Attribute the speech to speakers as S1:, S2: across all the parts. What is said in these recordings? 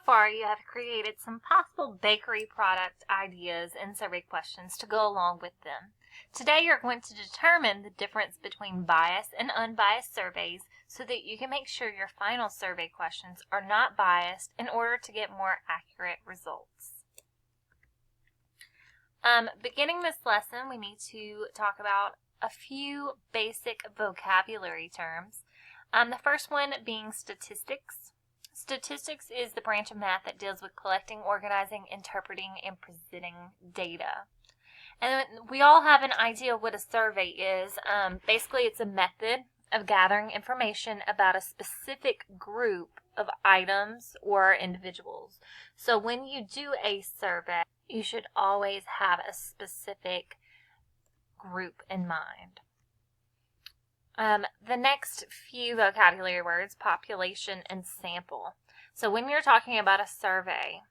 S1: far, you have created some possible bakery product ideas and survey questions to go along with them. Today, you're going to determine the difference between biased and unbiased surveys so that you can make sure your final survey questions are not biased in order to get more accurate results. Beginning this lesson, we need to talk about a few basic vocabulary terms. The first one being statistics. Statistics is the branch of math that deals with collecting, organizing, interpreting, and presenting data. And we all have an idea of what a survey is. Basically, it's a method of gathering information about a specific group of items or individuals. So when you do a survey, you should always have a specific group in mind. The next few vocabulary words, population and sample. So when you're talking about a survey,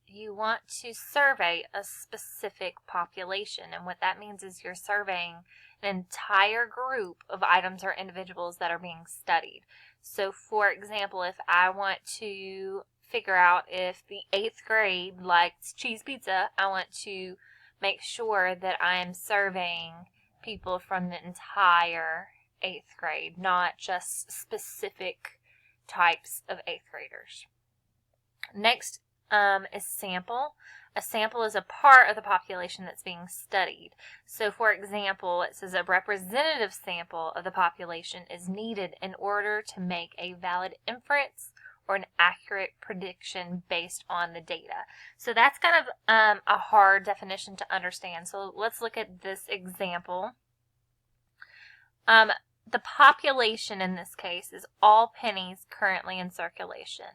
S1: you want to survey a specific population. And what that means is you're surveying an entire group of items or individuals that are being studied. So for example, if I want to figure out if the 8th grade likes cheese pizza, I want to make sure that I am surveying people from the entire 8th grade, not just specific types of 8th graders. Next is sample. A sample is a part of the population that's being studied. So for example, it says a representative sample of the population is needed in order to make a valid inference or an accurate prediction based on the data. So that's kind of a hard definition to understand. So let's look at this example. The population in this case is all pennies currently in circulation.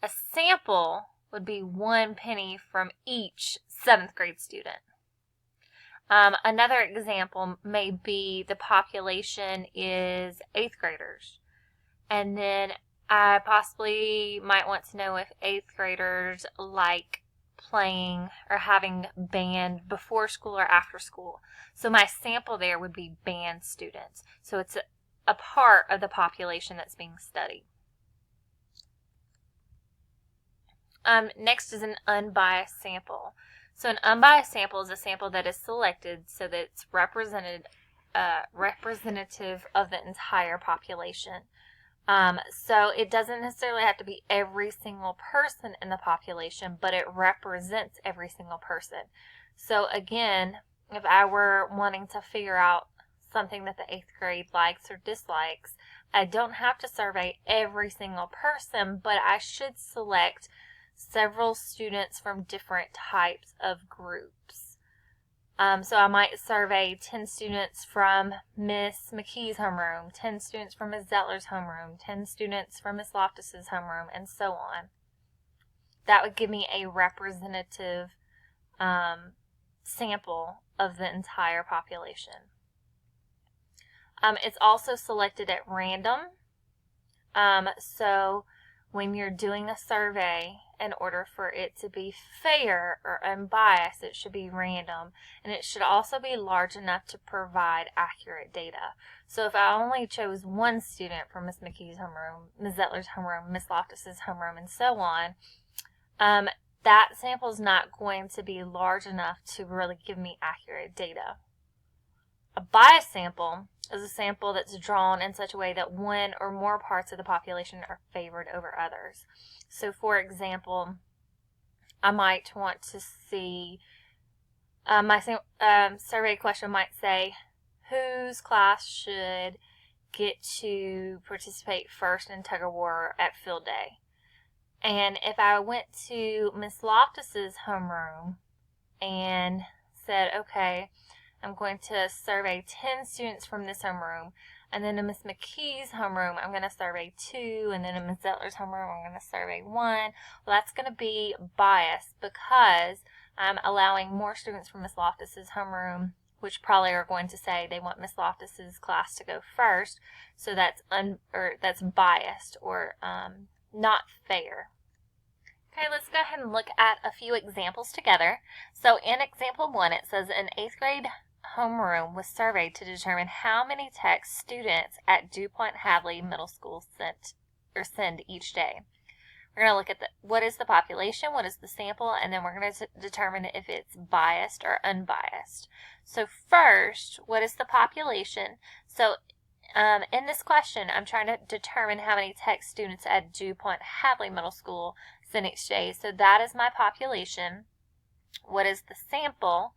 S1: A sample would be 1 penny from each 7th grade student. Another example may be the population is 8th graders. And then I possibly might want to know if 8th graders like playing or having band before school or after school. So my sample there would be band students. So it's a part of the population that's being studied. Next is an unbiased sample. So an unbiased sample is a sample that is selected so that it's representative of the entire population. So it doesn't necessarily have to be every single person in the population, but it represents every single person. So again, if I were wanting to figure out something that the 8th grade likes or dislikes, I don't have to survey every single person, but I should select several students from different types of groups. So I might survey 10 students from Miss McKee's homeroom, 10 students from Miss Zettler's homeroom, 10 students from Miss Loftus's homeroom, and so on. That would give me a representative sample of the entire population. It's also selected at random. So when you're doing a survey, in order for it to be fair or unbiased, it should be random, and it should also be large enough to provide accurate data. So if I only chose 1 student from Miss McKee's homeroom, Miss Zettler's homeroom, Miss Loftus's homeroom, and so on, that sample is not going to be large enough to really give me accurate data. A biased sample is a sample that's drawn in such a way that one or more parts of the population are favored over others. So for example, I might want to see, my survey question might say, whose class should get to participate first in tug of war at field day? And if I went to Miss Loftus's homeroom and said, okay, I'm going to survey 10 students from this homeroom, and then in Miss McKee's homeroom, I'm going to survey 2, and then in Miss Zettler's homeroom, I'm going to survey 1. Well, that's going to be biased because I'm allowing more students from Miss Loftus's homeroom, which probably are going to say they want Miss Loftus's class to go first. So that's biased or not fair. Okay, let's go ahead and look at a few examples together. So in example 1, it says an 8th grade homeroom was surveyed to determine how many texts students at DuPont Hadley Middle School send each day. We're going to look at what is the population, what is the sample, and then we're going to determine if it's biased or unbiased. So first, what is the population? So in this question, I'm trying to determine how many tech students at DuPont Hadley Middle School sent each day. So that is my population. What is the sample?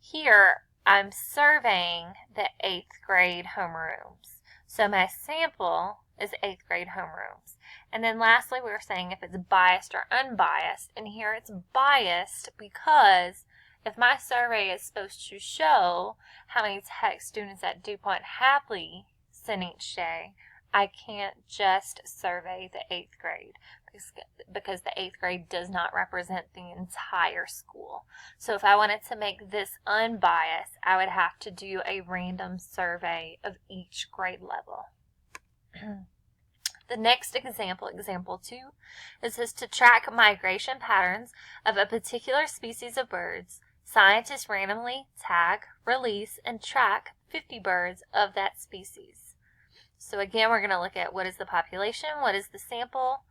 S1: Here, I'm surveying the 8th grade homerooms. So my sample is 8th grade homerooms. And then lastly, we were saying if it's biased or unbiased. And here it's biased because if my survey is supposed to show how many tech students at DuPont Hadley sent each day, I can't just survey the 8th grade because the 8th grade does not represent the entire school. So if I wanted to make this unbiased, I would have to do a random survey of each grade level. The next example, example 2, it says to track migration patterns of a particular species of birds, scientists randomly tag, release, and track 50 birds of that species. So again, we're going to look at what is the population, what is the sample,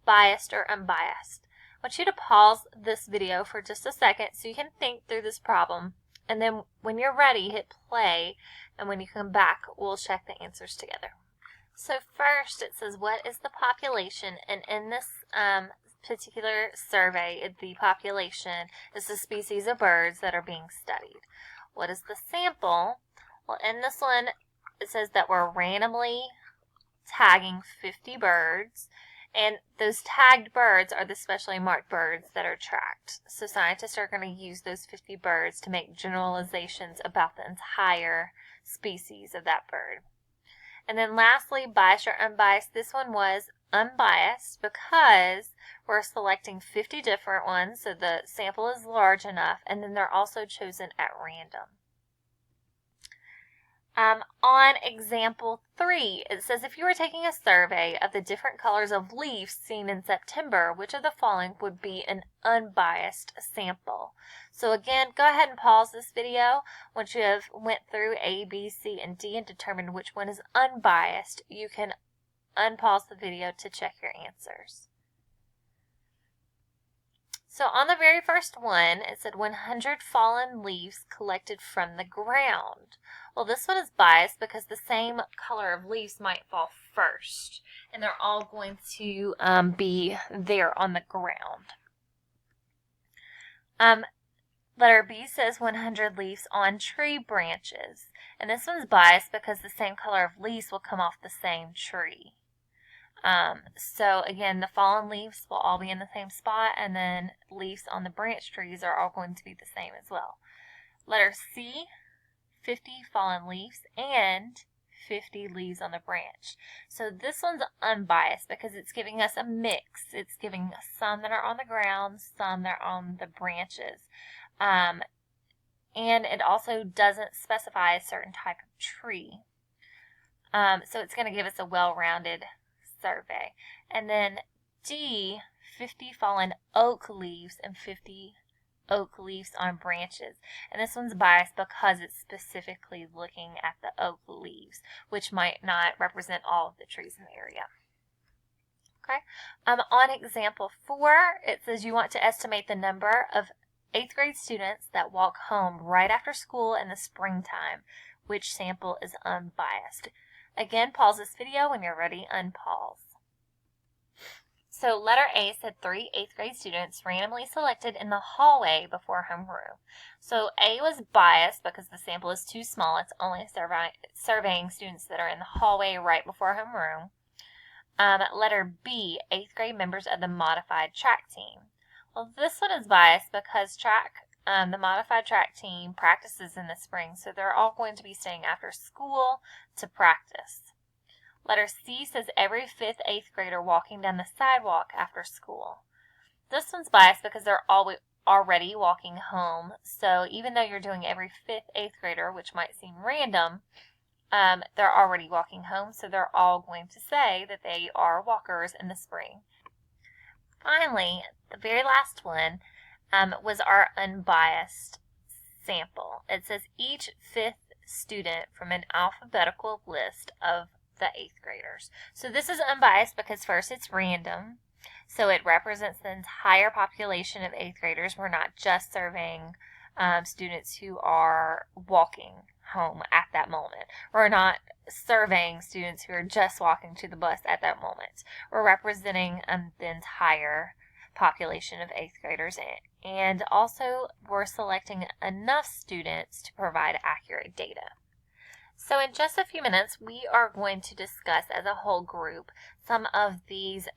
S1: biased or unbiased. I want you to pause this video for just a second so you can think through this problem. And then when you're ready, hit play. And when you come back, we'll check the answers together. So first, it says, what is the population? And in this particular survey, the population is the species of birds that are being studied. What is the sample? Well, in this one, it says that we're randomly tagging 50 birds. And those tagged birds are the specially marked birds that are tracked. So scientists are going to use those 50 birds to make generalizations about the entire species of that bird. And then lastly, biased or unbiased. This one was unbiased because we're selecting 50 different ones, so the sample is large enough, and then they're also chosen at random. On example 3, it says if you were taking a survey of the different colors of leaves seen in September, which of the following would be an unbiased sample? So again, go ahead and pause this video. Once you have went through A, B, C, and D and determined which one is unbiased, you can unpause the video to check your answers. So on the very first one, it said 100 fallen leaves collected from the ground. Well, this one is biased because the same color of leaves might fall first, and they're all going to be there on the ground. Letter B says 100 leaves on tree branches, and this one's biased because the same color of leaves will come off the same tree. So again, the fallen leaves will all be in the same spot, and then leaves on the branch trees are all going to be the same as well. Letter C, 50 fallen leaves and 50 leaves on the branch. So this one's unbiased because it's giving us a mix. It's giving us some that are on the ground, some that are on the branches. And it also doesn't specify a certain type of tree. So it's going to give us a well-rounded survey. And then D, 50 fallen oak leaves and 50 oak leaves on branches. And this one's biased because it's specifically looking at the oak leaves, which might not represent all of the trees in the area. Okay. On example 4, it says you want to estimate the number of 8th grade students that walk home right after school in the springtime. Which sample is unbiased? Again, pause this video when you're ready, unpause. So letter A said 3 8th grade students randomly selected in the hallway before homeroom. So A was biased because the sample is too small. It's only surveying students that are in the hallway right before homeroom. Letter B, 8th grade members of the modified track team. Well, this one is biased because the modified track team practices in the spring, so they're all going to be staying after school to practice. Letter C says every 5th, 8th grader walking down the sidewalk after school. This one's biased because they're already walking home, so even though you're doing every 5th, 8th grader, which might seem random, they're already walking home, so they're all going to say that they are walkers in the spring. Finally, the very last one was our unbiased sample. It says each 5th student from an alphabetical list of the 8th graders. So this is unbiased because first it's random. So it represents the entire population of 8th graders. We're not just surveying students who are walking home at that moment. We're not surveying students who are just walking to the bus at that moment. We're representing the entire population of 8th graders, and also we're selecting enough students to provide accurate data. So in just a few minutes, we are going to discuss as a whole group some of these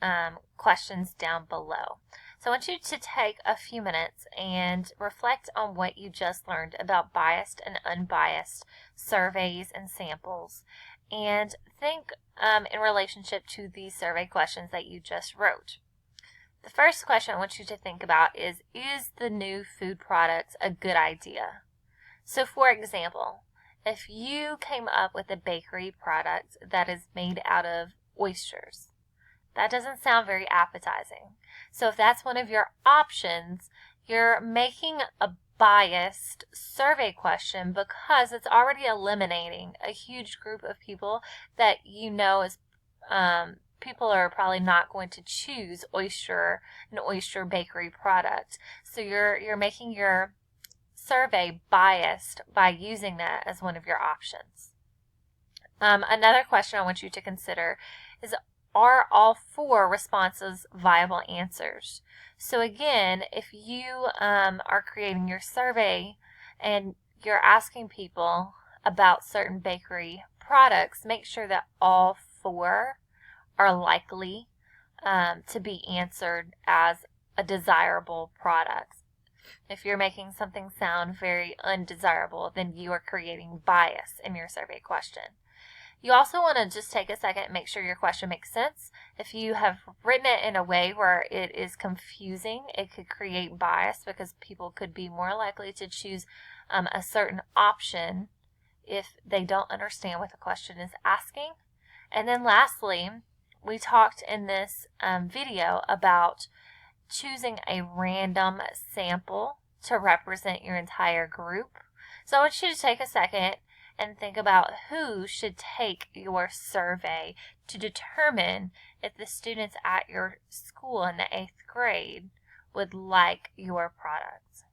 S1: questions down below. So I want you to take a few minutes and reflect on what you just learned about biased and unbiased surveys and samples, and think in relationship to these survey questions that you just wrote. The first question I want you to think about is the new food product a good idea? So for example, if you came up with a bakery product that is made out of oysters, that doesn't sound very appetizing. So if that's one of your options, you're making a biased survey question because it's already eliminating a huge group of people that you know is people are probably not going to choose an oyster bakery product. So you're making your survey biased by using that as one of your options. Another question I want you to consider is, are all 4 responses viable answers? So again, if you are creating your survey and you're asking people about certain bakery products, make sure that all 4 are likely to be answered as a desirable product. If you're making something sound very undesirable, then you are creating bias in your survey question. You also want to just take a second and make sure your question makes sense. If you have written it in a way where it is confusing, it could create bias because people could be more likely to choose a certain option if they don't understand what the question is asking. And then lastly, we talked in this video about choosing a random sample to represent your entire group. So I want you to take a second and think about who should take your survey to determine if the students at your school in the 8th grade would like your products.